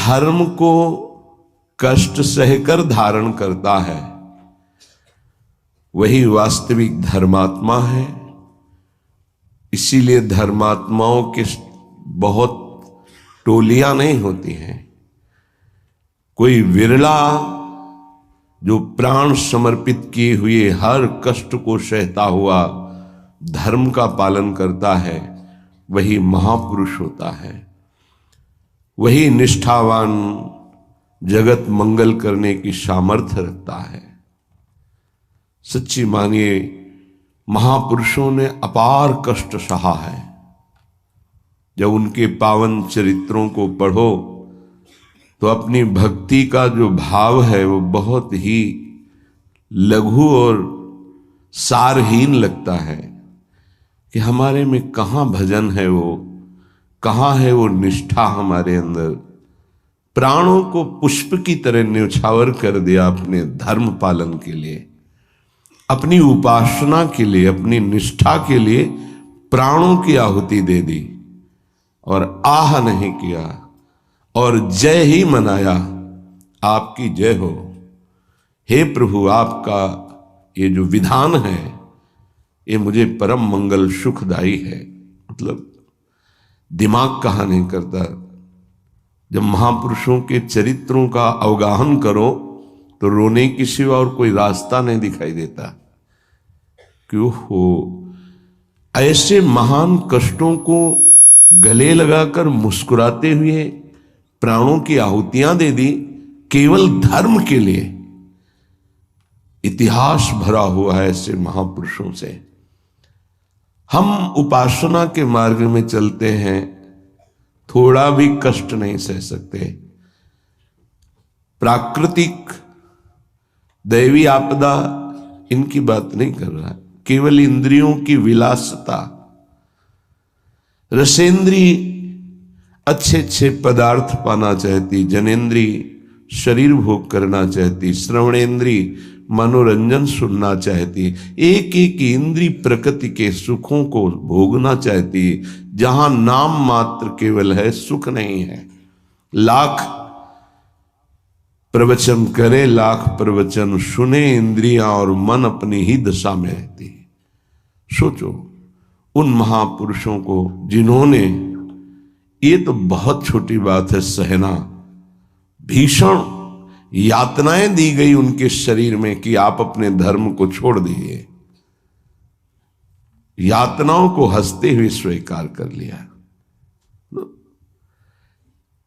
धर्म को कष्ट सहकर धारण करता है वही वास्तविक धर्मात्मा है। इसीलिए धर्मात्माओं के बहुत टोलियां नहीं होती हैं। कोई विरला जो प्राण समर्पित किए हुए हर कष्ट को सहता हुआ धर्म का पालन करता है वही महापुरुष होता है। वही निष्ठावान जगत मंगल करने की सामर्थ्य रखता है। सच्ची मानिए महापुरुषों ने अपार कष्ट सहा है। जब उनके पावन चरित्रों को पढ़ो तो अपनी भक्ति का जो भाव है वो बहुत ही लघु और सारहीन लगता है कि हमारे में कहाँ भजन है, वो कहाँ है वो निष्ठा हमारे अंदर। प्राणों को पुष्प की तरह न्यौछावर कर दिया अपने धर्म पालन के लिए, अपनी उपासना के लिए, अपनी निष्ठा के लिए प्राणों की आहुति दे दी और आह नहीं किया और जय ही मनाया। आपकी जय हो हे प्रभु, आपका ये जो विधान है ये मुझे परम मंगल सुखदायी है। मतलब दिमाग कहाँ नहीं करता। जब महापुरुषों के चरित्रों का अवगाहन करो तो रोने की सिवा और कोई रास्ता नहीं दिखाई देता। क्यों हो ऐसे महान कष्टों को गले लगाकर मुस्कुराते हुए प्राणों की आहुतियां दे दी केवल धर्म के लिए। इतिहास भरा हुआ है ऐसे महापुरुषों से। हम उपासना के मार्ग में चलते हैं, थोड़ा भी कष्ट नहीं सह सकते। प्राकृतिक दैवी आपदा इनकी बात नहीं कर रहा, केवल इंद्रियों की विलासता। रसेंद्री अच्छे अच्छे पदार्थ पाना चाहती, जनेन्द्री शरीर भोग करना चाहती, श्रवणेन्द्री मनोरंजन सुनना चाहती, एक एक इंद्री प्रकृति के सुखों को भोगना चाहती। जहां नाम मात्र केवल है, सुख नहीं है। लाख प्रवचन करे, लाख प्रवचन सुने, इंद्रियां और मन अपनी ही दशा में रहती। सोचो उन महापुरुषों को जिन्होंने, ये तो बहुत छोटी बात है सहना, भीषण यातनाएं दी गई उनके शरीर में कि आप अपने धर्म को छोड़ दीजिए। यातनाओं को हंसते हुए स्वीकार कर लिया।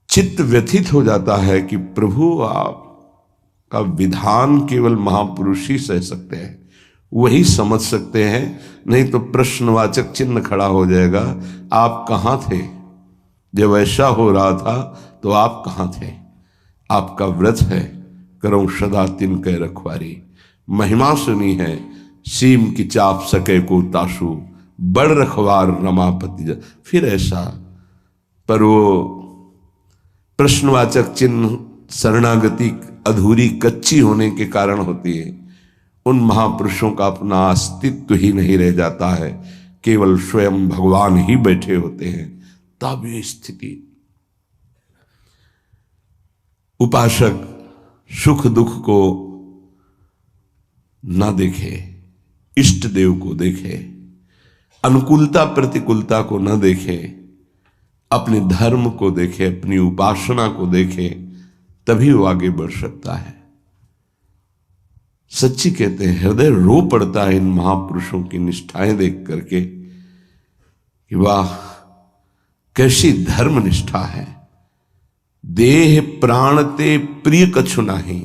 चित्त व्यथित हो जाता है कि प्रभु आपका विधान केवल महापुरुष ही सह सकते हैं, वही समझ सकते हैं, नहीं तो प्रश्नवाचक चिन्ह खड़ा हो जाएगा। आप कहां थे जब ऐसा हो रहा था? तो आप कहां थे? आपका व्रत है करो सदा तिनके रखवारी। महिमा सुनी है सीम की चाप सके को ताशु, बड़ रखवार रमापति। फिर ऐसा, पर वो प्रश्नवाचक चिन्ह शरणागति अधूरी कच्ची होने के कारण होती है। उन महापुरुषों का अपना अस्तित्व ही नहीं रह जाता है, केवल स्वयं भगवान ही बैठे होते हैं। तब ये स्थिति, उपासक सुख दुख को ना देखे, इष्ट देव को देखे, अनुकूलता प्रतिकूलता को न देखे, अपने धर्म को देखे, अपनी उपासना को देखे, तभी वो आगे बढ़ सकता है। सच्ची कहते हैं हृदय रो पड़ता है इन महापुरुषों की निष्ठाएं देख करके कि वाह कैसी धर्म निष्ठा है। देह प्राण ते प्रिय कछु नहीं,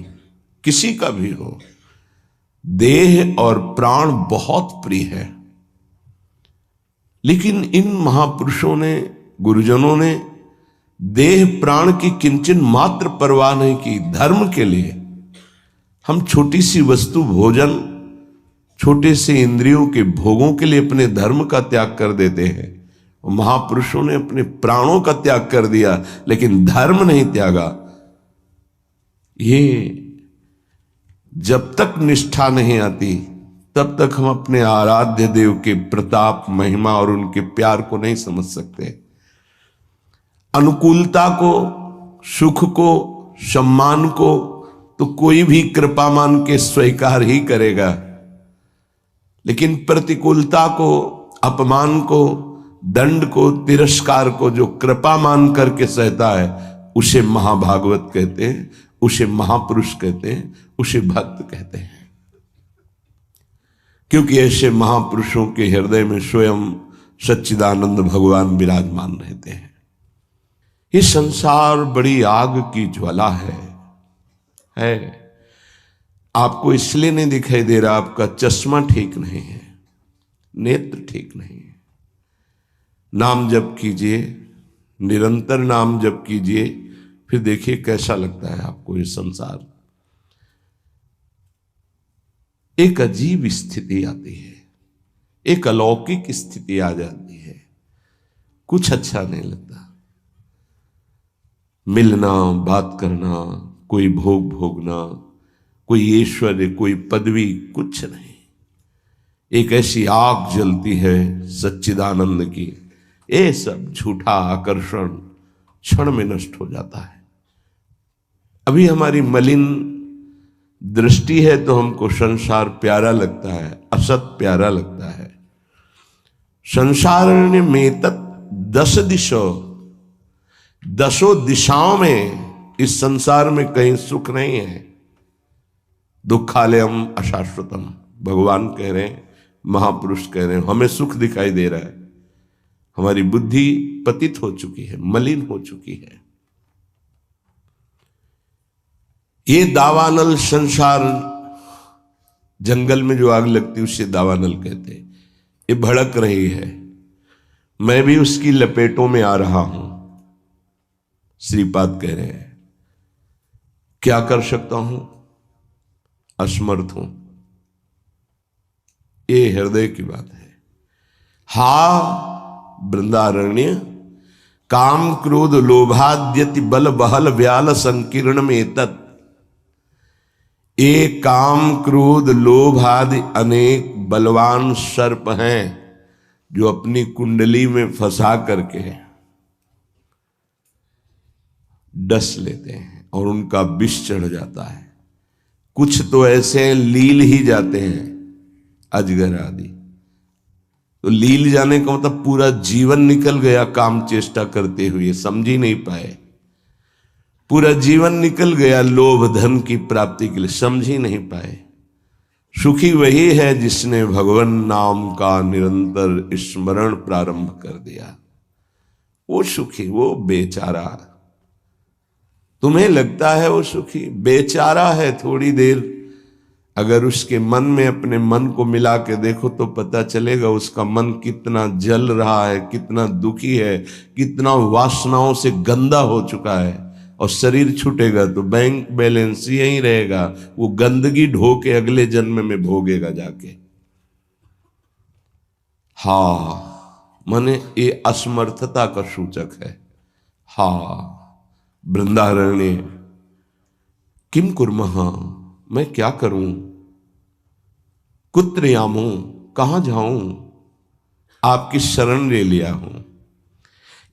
किसी का भी हो, देह और प्राण बहुत प्रिय है। लेकिन इन महापुरुषों ने, गुरुजनों ने देह प्राण की किंचन मात्र परवाह नहीं की। धर्म के लिए हम छोटी सी वस्तु भोजन, छोटे से इंद्रियों के भोगों के लिए अपने धर्म का त्याग कर देते हैं। महापुरुषों ने अपने प्राणों का त्याग कर दिया लेकिन धर्म नहीं त्यागा। ये जब तक निष्ठा नहीं आती तब तक हम अपने आराध्य देव के प्रताप, महिमा और उनके प्यार को नहीं समझ सकते। अनुकूलता को सुख को, सम्मान को तो कोई भी कृपा मान के स्वीकार ही करेगा, लेकिन प्रतिकूलता को, अपमान को, दंड को, तिरस्कार को जो कृपा मान करके सहता है, उसे महाभागवत कहते हैं, उसे महापुरुष कहते हैं, उसे भक्त कहते हैं। क्योंकि ऐसे महापुरुषों के हृदय में स्वयं सच्चिदानंद भगवान विराजमान रहते हैं। ये संसार बड़ी आग की ज्वाला है। आपको इसलिए नहीं दिखाई दे रहा, आपका चश्मा ठीक नहीं है, नेत्र ठीक नहीं है। नाम जप कीजिए, निरंतर नाम जप कीजिए, फिर देखिए कैसा लगता है आपको ये संसार। एक अजीब स्थिति आती है, एक अलौकिक स्थिति आ जाती है, कुछ अच्छा नहीं लगता। मिलना, बात करना, कोई भोग भोगना, कोई ऐश्वर्य, कोई पदवी, कुछ नहीं। एक ऐसी आग जलती है सच्चिदानंद की, ये सब झूठा आकर्षण क्षण में नष्ट हो जाता है। अभी हमारी मलिन दृष्टि है तो हमको संसार प्यारा लगता है, असत प्यारा लगता है। संसार में तत् 10 दिशो, 10 दिशाओं में इस संसार में कहीं सुख नहीं है। दुखालयम अशाश्वतम, भगवान कह रहे हैं, महापुरुष कह रहे हैं, हमें सुख दिखाई दे रहा है। हमारी बुद्धि पतित हो चुकी है, मलिन हो चुकी है। ये दावानल संसार, जंगल में जो आग लगती है उसे दावानल कहते हैं। ये भड़क रही है, मैं भी उसकी लपेटों में आ रहा हूं। श्रीपाद कह रहे हैं, क्या कर सकता हूं, असमर्थ हूं। ये हृदय की बात है। हा वृंदारण्य काम क्रोध लोभाद्यति बल बहल व्याल संकीर्ण में तत्। एक काम क्रोध लोभ आदि अनेक बलवान सर्प हैं जो अपनी कुंडली में फंसा करके डस लेते हैं और उनका विष चढ़ जाता है। कुछ तो ऐसे लील ही जाते हैं, अजगर आदि। तो लील जाने का मतलब पूरा जीवन निकल गया काम चेष्टा करते हुए, समझ ही नहीं पाए। पूरा जीवन निकल गया लोभ धन की प्राप्ति के लिए, समझ ही नहीं पाए। सुखी वही है जिसने भगवान नाम का निरंतर स्मरण प्रारंभ कर दिया। वो सुखी, वो बेचारा। तुम्हें लगता है वो सुखी, बेचारा है। थोड़ी देर अगर उसके मन में अपने मन को मिला के देखो तो पता चलेगा उसका मन कितना जल रहा है, कितना दुखी है, कितना वासनाओं से गंदा हो चुका है। और शरीर छूटेगा तो बैंक बैलेंस यही रहेगा, वो गंदगी ढो के अगले जन्म में भोगेगा जाके। हा माने ये असमर्थता का सूचक है। हा वृंदारण्य किम कुर्मः, मैं क्या करूं, कुत्र यामो, कहां जाऊं, आपकी शरण ले लिया हूं।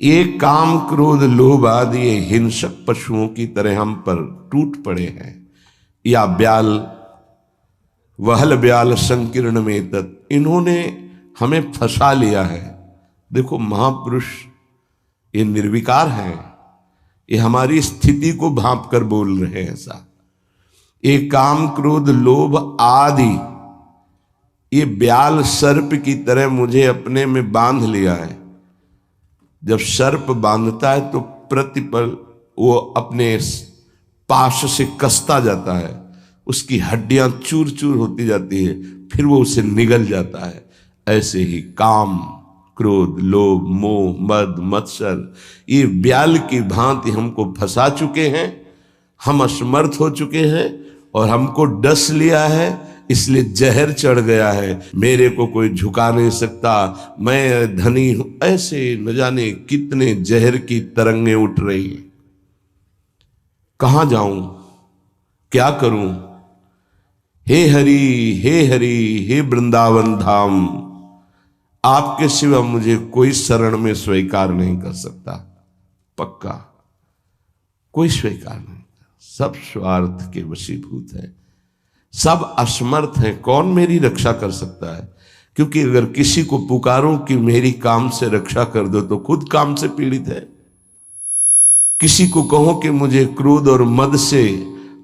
ये काम क्रोध लोभ आदि ये हिंसक पशुओं की तरह हम पर टूट पड़े हैं, या ब्याल वहल ब्याल संकीर्ण में तत्, इन्होंने हमें फंसा लिया है। देखो महापुरुष ये निर्विकार हैं, ये हमारी स्थिति को भांप कर बोल रहे हैं ऐसा। ये काम क्रोध लोभ आदि ये ब्याल सर्प की तरह मुझे अपने में बांध लिया है। जब सर्प बांधता है तो प्रतिपल वो अपने पाश से कसता जाता है, उसकी हड्डियां चूर चूर होती जाती है, फिर वो उसे निगल जाता है। ऐसे ही काम क्रोध लोभ मोह मद मत्सर ये ब्याल की भांति हमको फंसा चुके हैं। हम असमर्थ हो चुके हैं और हमको डस लिया है, इसलिए जहर चढ़ गया है। मेरे को कोई झुका नहीं सकता, मैं धनी हूं, ऐसे न जाने कितने जहर की तरंगें उठ रही हैं। कहां जाऊं, क्या करूं। हे हरि हे वृंदावन धाम, आपके सिवा मुझे कोई शरण में स्वीकार नहीं कर सकता। पक्का कोई स्वीकार नहीं, सब स्वार्थ के वशीभूत है, सब असमर्थ हैं। कौन मेरी रक्षा कर सकता है? क्योंकि अगर किसी को पुकारो कि मेरी काम से रक्षा कर दो तो खुद काम से पीड़ित है। किसी को कहो कि मुझे क्रोध और मद से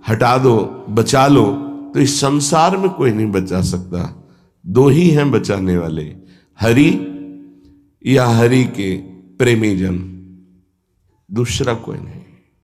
हटा दो, बचा लो, तो इस संसार में कोई नहीं बचा सकता। दो ही हैं बचाने वाले, हरि या हरि के प्रेमी जन, दूसरा कोई नहीं।